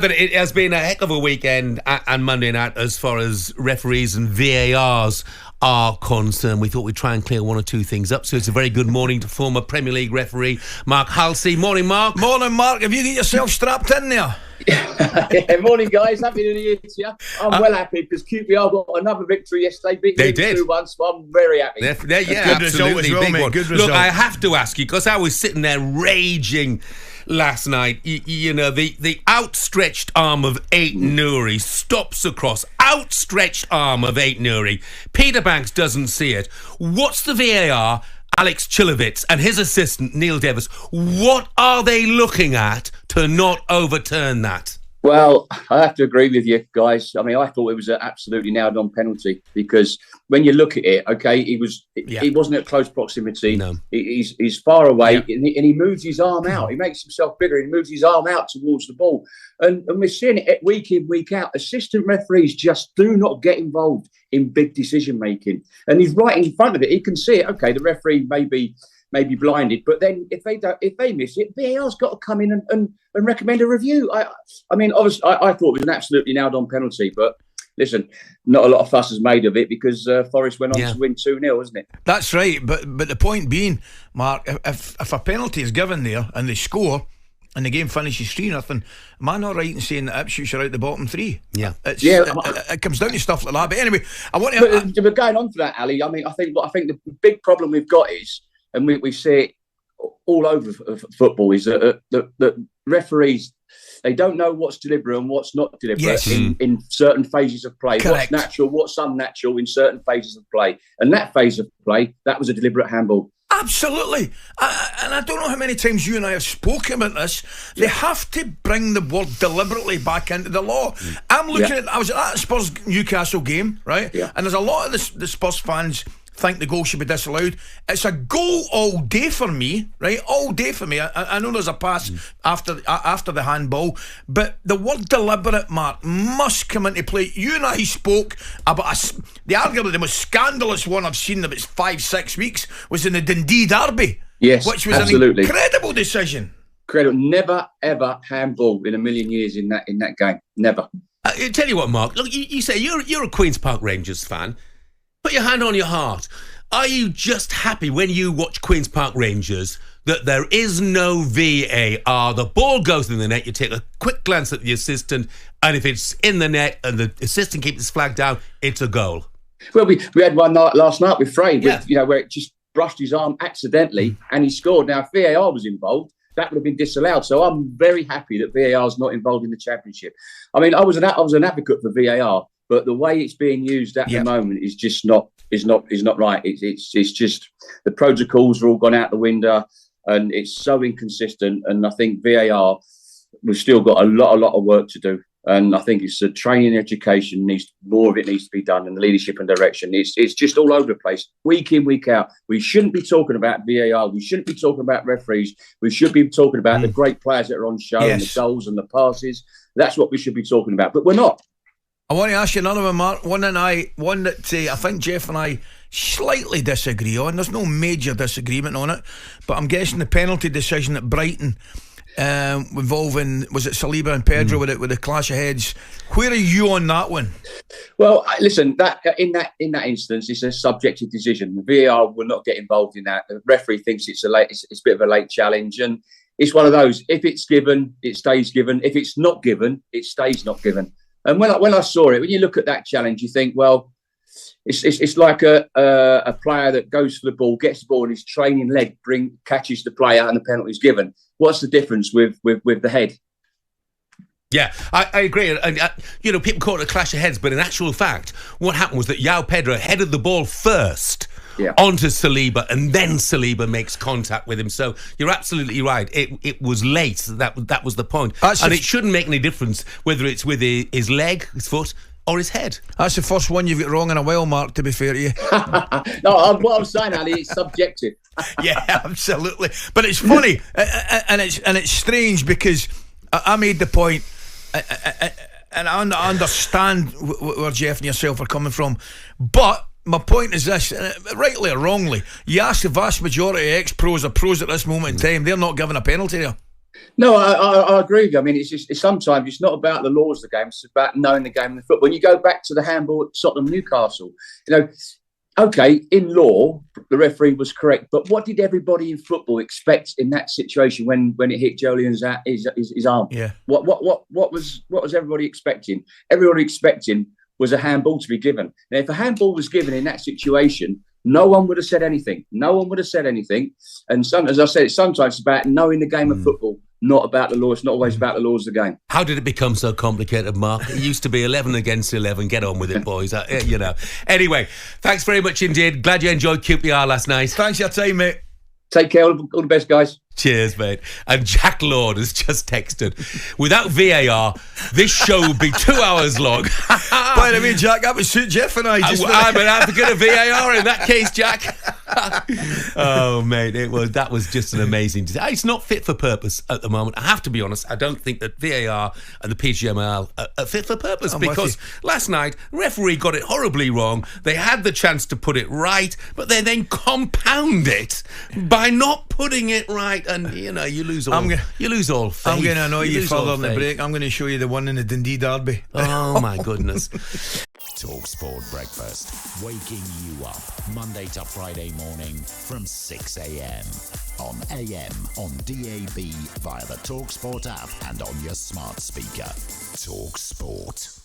But it has been a heck of a weekend and Monday night as far as referees and VARs are concerned. We thought we'd try and clear one or two things up. So it's a very good morning to former Premier League referee Mark Halsey. Morning, Mark. Morning, Mark. Have you got yourself strapped in there? Yeah, morning, guys. Happy New Year to you. I'm well happy because QPR got another victory yesterday. They did 2-1, so I'm very happy. Yeah, good absolutely. result as well, mate. Good result. Look, I have to ask you, because I was sitting there raging last night. You know, the outstretched arm of Ait Nouri stops across. Outstretched arm of Ait Nouri. Peter Banks doesn't see it. What's the VAR? Alex Chilovitz and his assistant Neil Davis, what are they looking at to not overturn that? Well, I have to agree with you guys. I mean, I thought it was an absolutely nailed-on penalty because when you look at it, okay, he wasn't at close proximity. No. He's far away, and he moves his arm out. He makes himself bigger. He moves his arm out towards the ball, and we're seeing it week in, week out. Assistant referees just do not get involved in big decision making, and he's right in front of it. He can see it. Okay, the referee may be blinded, but then if they miss it, VAR's got to come in and recommend a review. I mean, obviously, I thought it was an absolutely nailed-on penalty, but listen, not a lot of fuss is made of it because Forest went on to win 2-0, isn't it? That's right, but the point being, Mark, if a penalty is given there and they score and the game finishes 3-0, am I not right in saying that Ipswich are out the bottom three? Yeah, it comes down to stuff like that. But anyway, I want to. But going on for that, Ali. I mean, I think the big problem we've got is, and we see it all over football, is that referees, they don't know what's deliberate and what's not deliberate in certain phases of play. Correct. What's natural, what's unnatural in certain phases of play. And that phase of play, that was a deliberate handball. Absolutely. And I don't know how many times you and I have spoken about this. They have to bring the word deliberately back into the law. I'm looking at, I was at that Spurs Newcastle game, right? Yeah. And there's a lot of the Spurs fans think the goal should be disallowed. It's a goal all day for me, right? All day for me. I know there's a pass after the handball, but the word deliberate, Mark, must come into play. You and I spoke about arguably the most scandalous one I've seen in about 5-6 weeks was in the Dundee derby. Yes, which was absolutely an incredible decision. Incredible. Never ever handball in a million years in that game. Never. I tell you what, Mark. Look, you say you're a Queen's Park Rangers fan. Put your hand on your heart. Are you just happy when you watch Queen's Park Rangers that there is no VAR? The ball goes in the net, you take a quick glance at the assistant, and if it's in the net and the assistant keeps his flag down, it's a goal. Well, we had one last night with Frey, where it just brushed his arm accidentally and he scored. Now, if VAR was involved, that would have been disallowed. So I'm very happy that VAR is not involved in the Championship. I mean, I was an advocate for VAR. But the way it's being used at the moment is just not right. It's just the protocols are all gone out the window, and it's so inconsistent. And I think VAR, we've still got a lot of work to do. And I think it's a training education more of it needs to be done, and the leadership and direction. It's just all over the place, week in, week out. We shouldn't be talking about VAR. We shouldn't be talking about referees. We should be talking about the great players that are on show and the goals and the passes. That's what we should be talking about. But we're not. I want to ask you another one, Mark. One that I think Jeff and I slightly disagree on. There's no major disagreement on it, but I'm guessing the penalty decision at Brighton involving, was it Saliba and Pedro with the clash of heads? Where are you on that one? Well, listen, that in that instance, it's a subjective decision. The VAR will not get involved in that. The referee thinks it's a bit of a late challenge, and it's one of those. If it's given, it stays given. If it's not given, it stays not given. And when I saw it, when you look at that challenge, you think, well, it's like a player that goes for the ball, gets the ball, and his training leg catches the player, and the penalty is given. What's the difference with the head? Yeah, I agree. People call it a clash of heads, but in actual fact, what happened was that João Pedro headed the ball first onto Saliba, and then Saliba makes contact with him. So you're absolutely right. It was late. That was the point. And it shouldn't make any difference whether it's with his leg, his foot, or his head. That's the first one you've got wrong in a while, Mark, to be fair to you. No, what I'm saying, Ali, it's subjective. Yeah, absolutely. But it's funny, and it's strange because I made the point, and I understand where Jeff and yourself are coming from, but my point is this, rightly or wrongly, you ask the vast majority of ex-pros or pros at this moment in time, they're not given a penalty there. No, I agree with you. I mean, sometimes it's not about the laws of the game. It's about knowing the game of football. When you go back to the handball at Tottenham Newcastle, okay, in law, the referee was correct, but what did everybody in football expect in that situation when it hit Joleon's his arm? Yeah. What was everybody expecting? Everybody expecting was a handball to be given. Now, if a handball was given in that situation, no one would have said anything. And as I said, sometimes it's about knowing the game of football, not about the law. It's not always about the laws of the game. How did it become so complicated, Mark? It used to be 11 against 11. Get on with it, boys. Anyway, thanks very much indeed. Glad you enjoyed QPR last night. Thanks for your time, mate. Take care. All the best, guys. Cheers, mate. And Jack Lord has just texted, without VAR, this show would be 2 hours long. By the way, Jack, that would suit Jeff and I. I'm an advocate of VAR in that case, Jack. Oh, mate, that was just an amazing... It's not fit for purpose at the moment. I have to be honest, I don't think that VAR and the PGMOL are fit for purpose, because last night, referee got it horribly wrong. They had the chance to put it right, but they then compound it by not putting it right. And you lose all. You lose all faith. I'm going to annoy you further in the break. I'm going to show you the one in the Dundee Derby. Oh my goodness! talkSPORT Breakfast, waking you up Monday to Friday morning from 6 a.m. on AM, on DAB, via the talkSPORT app, and on your smart speaker. talkSPORT.